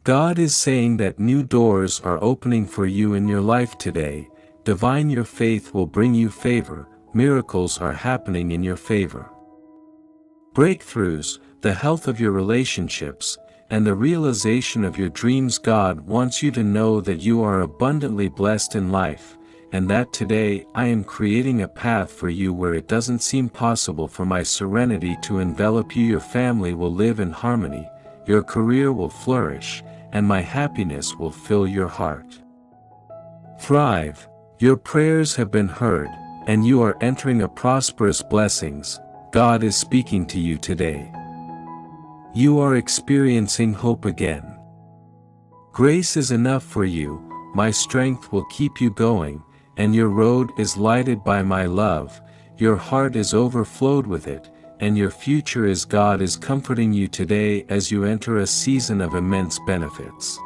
God is saying that new doors are opening for you in your life today. Divine your faith will bring you favor, miracles are happening in your favor. Breakthroughs, the health of your relationships, and the realization of your dreams. God wants you to know that you are abundantly blessed in life, and that today I am creating a path for you where it doesn't seem possible for my serenity to envelop you. Your family will live in harmony, your career will flourish, and my happiness will fill your heart. Thrive, your prayers have been heard, and you are entering a prosperous blessings. God is speaking to you today. You are experiencing hope again. Grace is enough for you, my strength will keep you going, and your road is lighted by my love, your heart is overflowed with it, and your future is. God is comforting you today as you enter a season of immense benefits.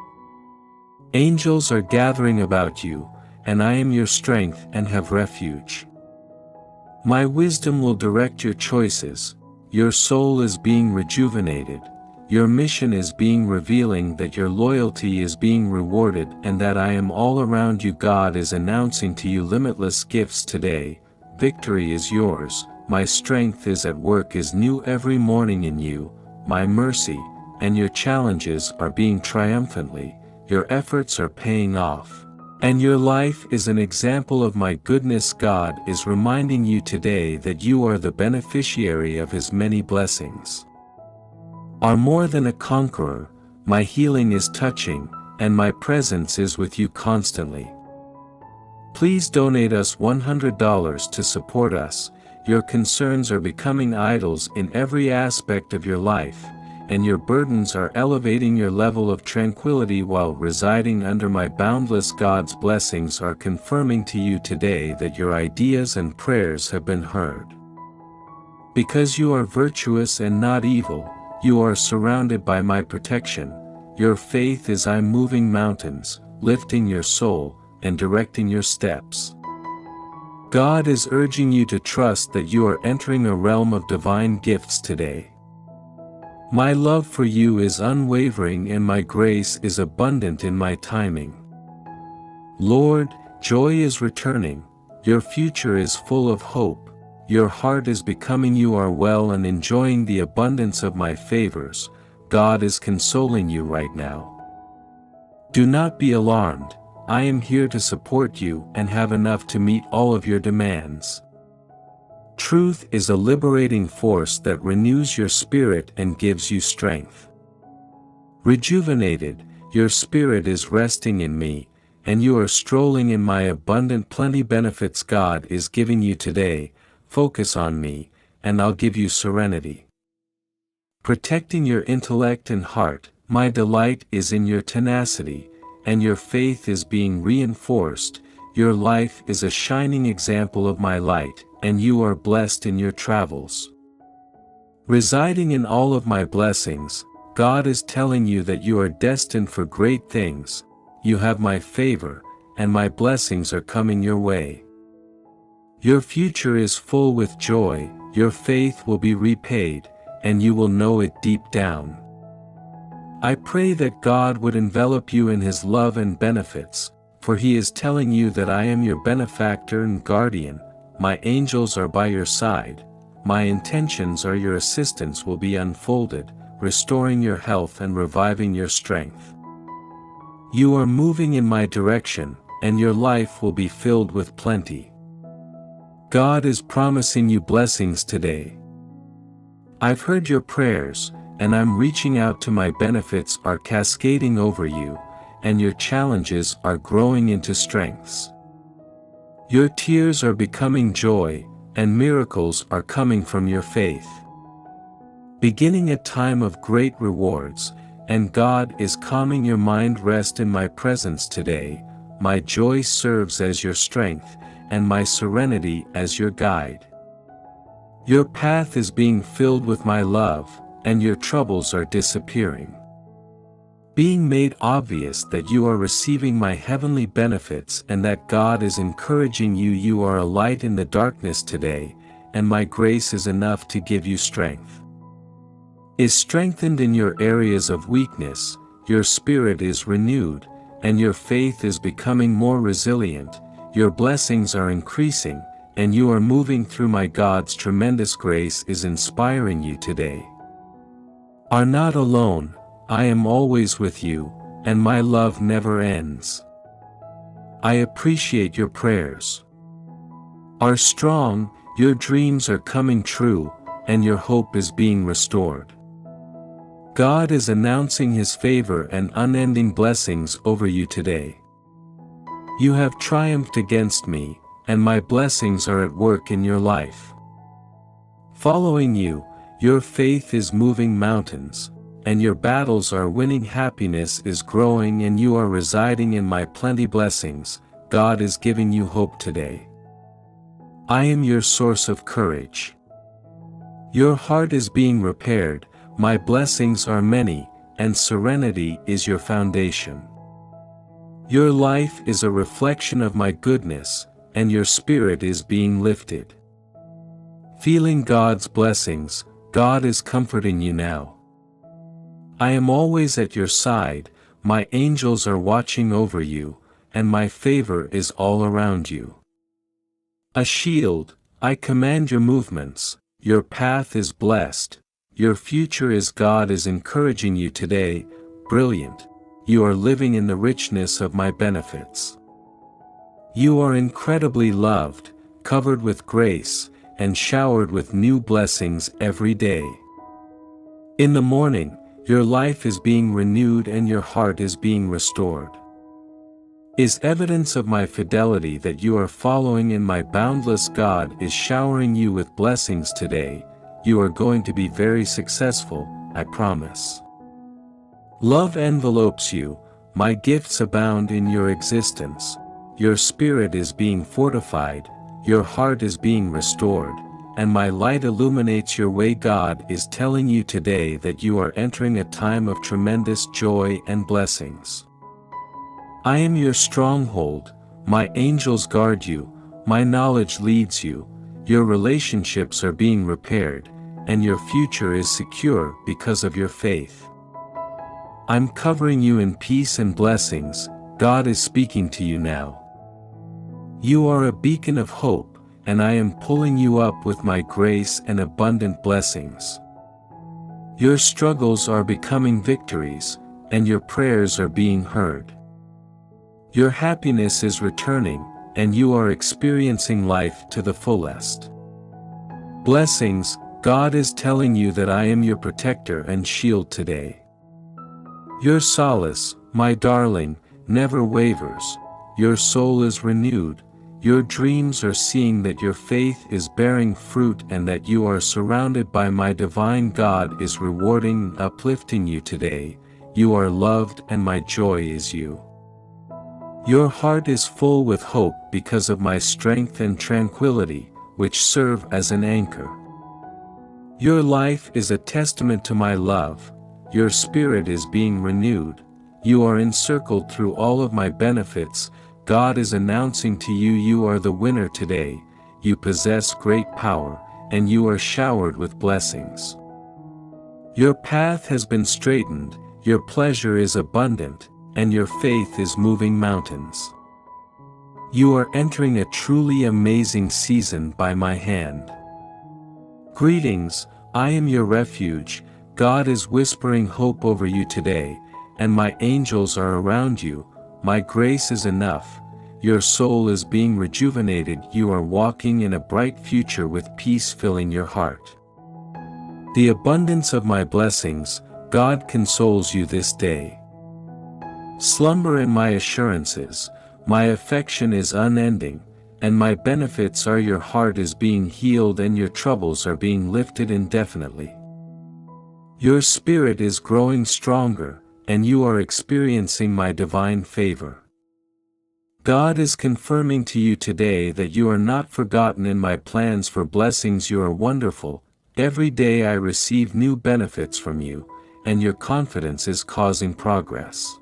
Angels are gathering about you, and I am your strength and have refuge. My wisdom will direct your choices, your soul is being rejuvenated, your mission is being revealing that your loyalty is being rewarded and that I am all around you. God is announcing to you limitless gifts today, victory is yours, my strength is at work is new every morning in you, my mercy, and your challenges are being triumphantly, your efforts are paying off. And your life is an example of my goodness. God is reminding you today that you are the beneficiary of His many blessings. Are more than a conqueror, my healing is touching, and my presence is with you constantly. Please donate us $100 to support us. Your concerns are becoming idols in every aspect of your life, and your burdens are elevating your level of tranquility while residing under my boundless. God's blessings are confirming to you today that your ideas and prayers have been heard. Because you are virtuous and not evil, you are surrounded by my protection. Your faith is I'm moving mountains, lifting your soul, and directing your steps. God is urging you to trust that you are entering a realm of divine gifts today. My love for you is unwavering and my grace is abundant in my timing. Lord, joy is returning, your future is full of hope, your heart is becoming. You are well and enjoying the abundance of my favors. God is consoling you right now. Do not be alarmed, I am here to support you and have enough to meet all of your demands. Truth is a liberating force that renews your spirit and gives you strength. Rejuvenated, your spirit is resting in me, and you are strolling in my abundant plenty benefits. God is giving you today, focus on me, and I'll give you serenity. Protecting your intellect and heart, my delight is in your tenacity, and your faith is being reinforced. Your life is a shining example of my light, and you are blessed in your travels. Residing in all of my blessings, God is telling you that you are destined for great things, you have my favor, and my blessings are coming your way. Your future is full with joy, your faith will be repaid, and you will know it deep down. I pray that God would envelop you in His love and benefits, for He is telling you that I am your benefactor and guardian, my angels are by your side, my intentions are your assistance will be unfolded, restoring your health and reviving your strength. You are moving in my direction, and your life will be filled with plenty. God is promising you blessings today. I've heard your prayers, and I'm reaching out to my benefits are cascading over you, and your challenges are growing into strengths. Your tears are becoming joy, and miracles are coming from your faith. Beginning a time of great rewards, and God is calming your mind. Rest in my presence today, my joy serves as your strength, and my serenity as your guide. Your path is being filled with my love, and your troubles are disappearing. Being made obvious that you are receiving my heavenly benefits and that God is encouraging you. You are a light in the darkness today, and my grace is enough to give you strength. Is strengthened in your areas of weakness, your spirit is renewed, and your faith is becoming more resilient. Your blessings are increasing, and you are moving through. My God's tremendous grace is inspiring you today. Are not alone, I am always with you, and my love never ends. I appreciate your prayers. Are strong, your dreams are coming true, and your hope is being restored. God is announcing His favor and unending blessings over you today. You have triumphed against me, and my blessings are at work in your life. Following you, your faith is moving mountains, and your battles are winning. Happiness is growing, and you are residing in my plenty blessings. God is giving you hope today. I am your source of courage. Your heart is being repaired, my blessings are many, and serenity is your foundation. Your life is a reflection of my goodness, and your spirit is being lifted. Feeling God's blessings, God is comforting you now. I am always at your side, my angels are watching over you, and my favor is all around you. A shield, I command your movements, your path is blessed, your future is. God is encouraging you today. Brilliant, you are living in the richness of my benefits. You are incredibly loved, covered with grace, and showered with new blessings every day. In the morning, your life is being renewed and your heart is being restored. Is evidence of my fidelity that you are following in my boundless. God is showering you with blessings today. You are going to be very successful, I promise. Love envelopes you, my gifts abound in your existence. Your spirit is being fortified, your heart is being restored, and my light illuminates your way. God is telling you today that you are entering a time of tremendous joy and blessings. I am your stronghold, my angels guard you, my knowledge leads you, your relationships are being repaired, and your future is secure because of your faith. I'm covering you in peace and blessings. God is speaking to you now. You are a beacon of hope, and I am pulling you up with my grace and abundant blessings. Your struggles are becoming victories, and your prayers are being heard. Your happiness is returning, and you are experiencing life to the fullest. Blessings, God is telling you that I am your protector and shield today. Your solace, my darling, never wavers, your soul is renewed, your dreams are seeing that your faith is bearing fruit and that you are surrounded by my divine. God is rewarding and uplifting you today. You are loved and my joy is you. Your heart is full with hope because of my strength and tranquility, which serve as an anchor. Your life is a testament to my love, your spirit is being renewed, you are encircled through all of my benefits. God is announcing to you, you are the winner today, you possess great power, and you are showered with blessings. Your path has been straightened, your pleasure is abundant, and your faith is moving mountains. You are entering a truly amazing season by my hand. Greetings, I am your refuge. God is whispering hope over you today, and my angels are around you. My grace is enough. Your soul is being rejuvenated. You are walking in a bright future with peace filling your heart. The abundance of my blessings, God consoles you this day. Slumber in my assurances, my affection is unending, and my benefits are. Your heart is being healed and your troubles are being lifted indefinitely. Your spirit is growing stronger, and you are experiencing my divine favor. God is confirming to you today that you are not forgotten in my plans for blessings. You are wonderful. Every day I receive new benefits from you, and your confidence is causing progress.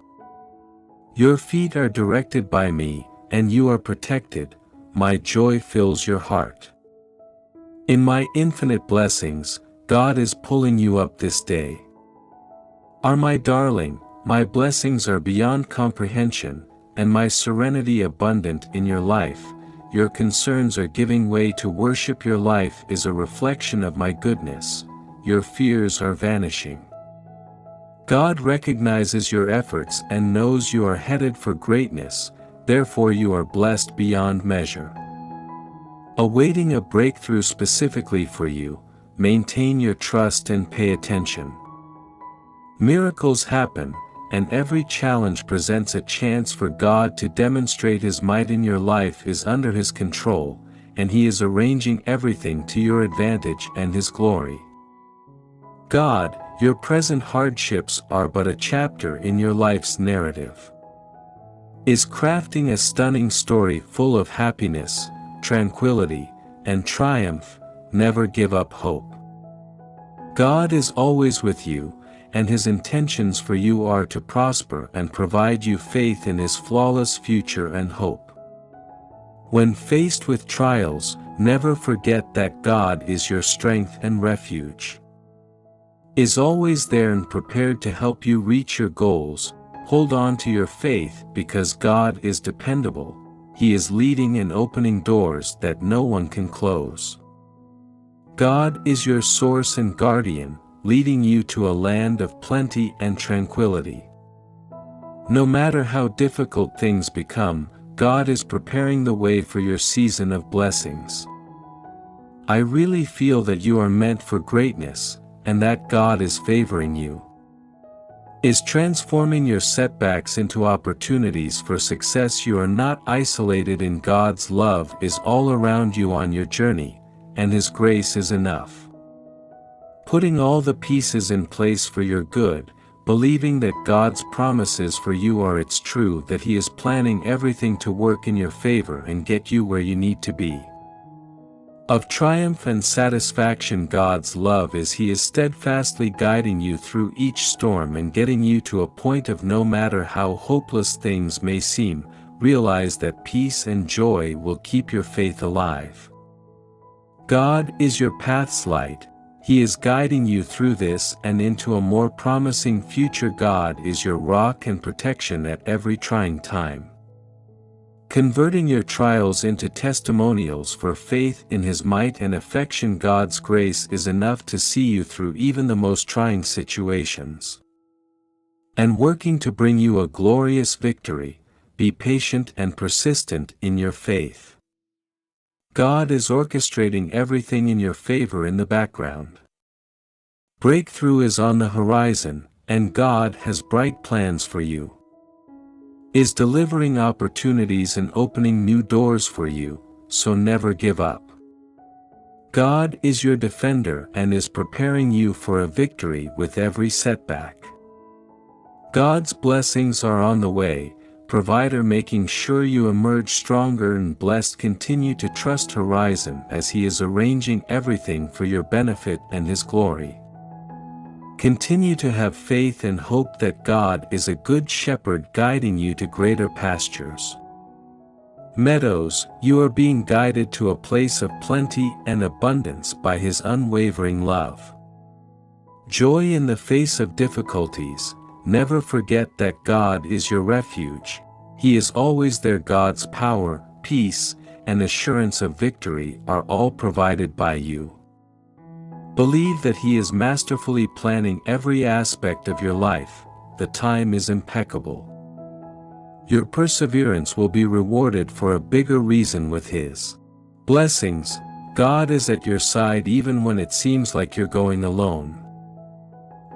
Your feet are directed by me, and you are protected. My joy fills your heart. In my infinite blessings, God is pulling you up this day. Are my darling, My blessings are beyond comprehension, and my serenity abundant in your life. Your concerns are giving way to worship. Your life is a reflection of my goodness. Your fears are vanishing. God recognizes your efforts and knows you are headed for greatness, therefore you are blessed beyond measure. Awaiting a breakthrough specifically for you, maintain your trust and pay attention. Miracles happen, and every challenge presents a chance for God to demonstrate His might in your life is under His control, and He is arranging everything to your advantage and His glory. God, your present hardships are but a chapter in your life's narrative. Is crafting a stunning story full of happiness, tranquility, and triumph. Never give up hope. God is always with you, and His intentions for you are to prosper and provide you faith in His flawless future and hope. When faced with trials, never forget that God is your strength and refuge. Is always there and prepared to help you reach your goals. Hold on to your faith because God is dependable. He is leading and opening doors that no one can close. God is your source and guardian, leading you to a land of plenty and tranquility. No matter how difficult things become, God is preparing the way for your season of blessings. I really feel that you are meant for greatness, and that God is favoring you. Is transforming your setbacks into opportunities for success. You are not isolated in God's love is all around you on your journey, and His grace is enough. Putting all the pieces in place for your good, believing that God's promises for you are it's true that He is planning everything to work in your favor and get you where you need to be. Of triumph and satisfaction God's love is He is steadfastly guiding you through each storm and getting you to a point of no matter how hopeless things may seem, realize that peace and joy will keep your faith alive. God is your path's light. He is guiding you through this and into a more promising future. God is your rock and protection at every trying time. Converting your trials into testimonials for faith in His might and affection. God's grace is enough to see you through even the most trying situations. And working to bring you a glorious victory. Be patient and persistent in your faith. God is orchestrating everything in your favor in the background. Breakthrough is on the horizon, and God has bright plans for you. Is delivering opportunities and opening new doors for you, so never give up. God is your defender and is preparing you for a victory with every setback. God's blessings are on the way, Provider making sure you emerge stronger and blessed. Continue to trust Horizon as He is arranging everything for your benefit and His glory. Continue to have faith and hope that God is a good shepherd guiding you to greater pastures. Meadows, you are being guided to a place of plenty and abundance by His unwavering love. Joy in the face of difficulties, never forget that God is your refuge. He is always there. God's power, peace, and assurance of victory are all provided by you. Believe that He is masterfully planning every aspect of your life. The time is impeccable. Your perseverance will be rewarded for a bigger reason with His blessings. God is at your side even when it seems like you're going alone.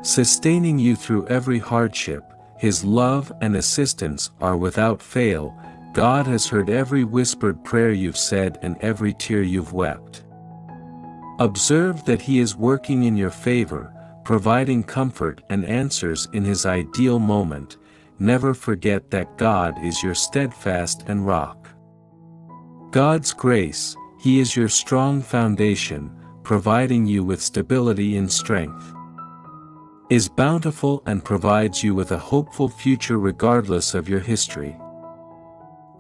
Sustaining you through every hardship, His love and assistance are without fail. God has heard every whispered prayer you've said and every tear you've wept. Observe that He is working in your favor, providing comfort and answers in His ideal moment. Never forget that God is your steadfast and rock. God's grace, He is your strong foundation, providing you with stability and strength. Is bountiful and provides you with a hopeful future regardless of your history.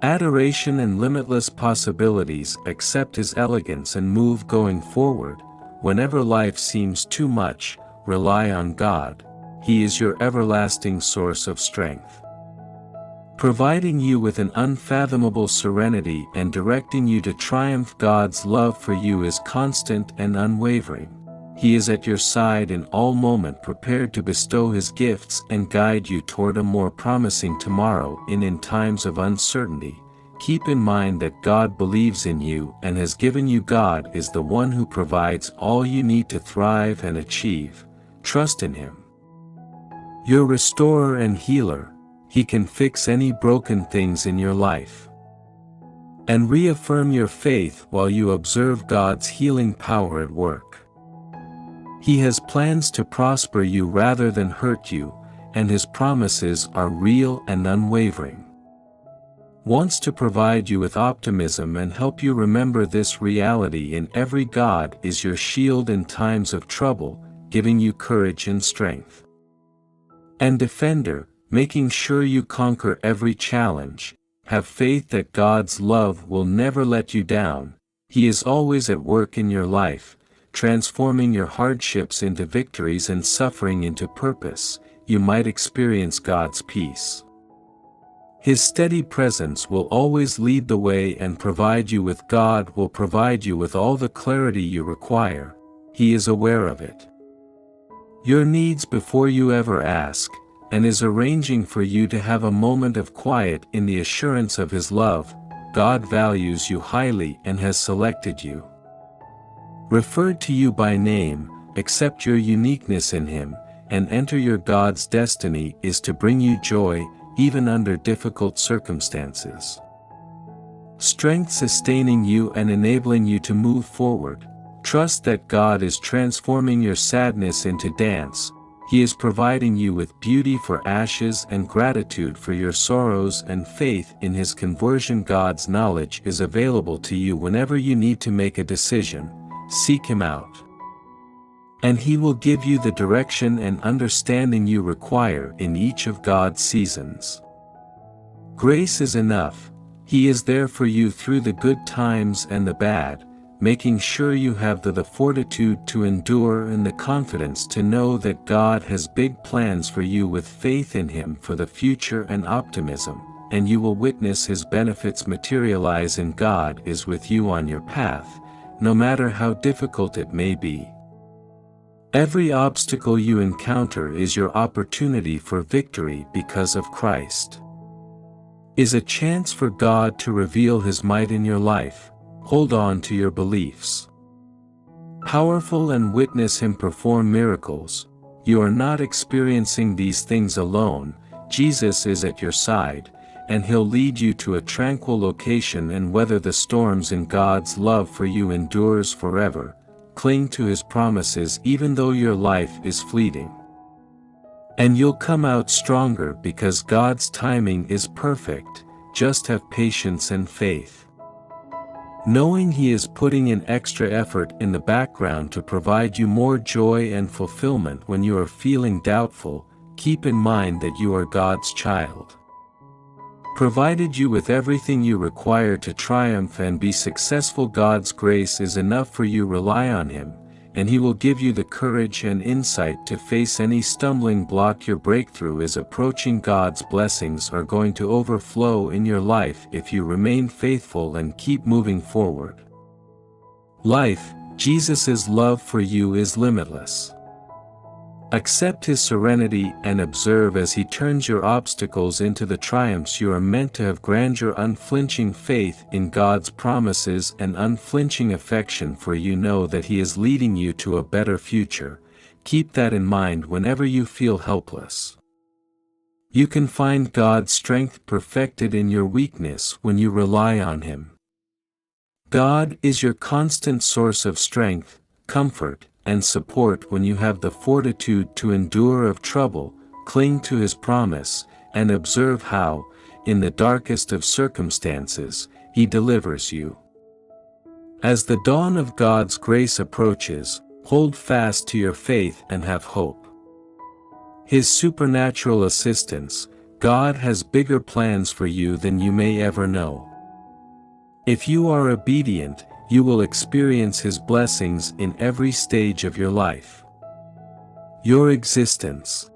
Adoration and limitless possibilities. Accept His elegance and move going forward. Whenever life seems too much, rely on God. He is your everlasting source of strength, providing you with an unfathomable serenity and directing you to triumph. God's love for you is constant and unwavering. He is at your side in all moment, prepared to bestow His gifts and guide you toward a more promising tomorrow. In times of uncertainty, keep in mind that God believes in you and has given you. God is the one who provides all you need to thrive and achieve. Trust in Him, your restorer and healer. He can fix any broken things in your life and reaffirm your faith while you observe God's healing power at work. He has plans to prosper you rather than hurt you, and His promises are real and unwavering. Wants to provide you with optimism and help you remember this reality in every. God is your shield in times of trouble, giving you courage and strength, and defender, making sure you conquer every challenge. Have faith that God's love will never let you down. He is always at work in your life, transforming your hardships into victories and suffering into purpose. You might experience God's peace. His steady presence will always lead the way and provide you with. God will provide you with all the clarity you require. He is aware of it, your needs, before you ever ask, and is arranging for you to have a moment of quiet in the assurance of His love. God values you highly and has selected you, referred to you by name. Accept your uniqueness in Him, and enter your. God's destiny is to bring you joy, even under difficult circumstances, strength sustaining you and enabling you to move forward. Trust that God is transforming your sadness into dance. He is providing you with beauty for ashes and gratitude for your sorrows and faith in His conversion. God's knowledge is available to you whenever you need to make a decision. Seek Him out, and He will give you the direction and understanding you require in each of God's seasons. Grace is enough. He is there for you through the good times and the bad, making sure you have the fortitude to endure and the confidence to know that God has big plans for you. With faith in Him for the future and optimism, and you will witness His benefits materialize. And God is with you on your path, no matter how difficult it may be. Every obstacle you encounter is your opportunity for victory because of Christ. Is a chance for God to reveal His might in your life. Hold on to your beliefs, powerful, and witness Him perform miracles. You are not experiencing these things alone. Jesus is at your side, and He'll lead you to a tranquil location and weather the storms. In God's love for you endures forever. Cling to His promises even though your life is fleeting, and you'll come out stronger because God's timing is perfect. Just have patience and faith, knowing He is putting in extra effort in the background to provide you more joy and fulfillment when you are feeling doubtful. Keep in mind that you are God's child, provided you with everything you require to triumph and be successful. God's grace is enough for you. Rely on Him, and He will give you the courage and insight to face any stumbling block. Your breakthrough is approaching. God's blessings are going to overflow in your life if you remain faithful and keep moving forward. Life, Jesus' love for you is limitless. Accept His serenity and observe as He turns your obstacles into the triumphs. You are meant to have grandeur, unflinching faith in God's promises, and unflinching affection for you. Know that He is leading you to a better future. Keep that in mind whenever you feel helpless. You can find God's strength perfected in your weakness when you rely on Him. God is your constant source of strength, comfort, and support when you have the fortitude to endure of trouble. Cling to His promise, and observe how, in the darkest of circumstances, He delivers you. As the dawn of God's grace approaches, hold fast to your faith and have hope. His supernatural assistance. God has bigger plans for you than you may ever know. If you are obedient, you will experience His blessings in every stage of your life. Your existence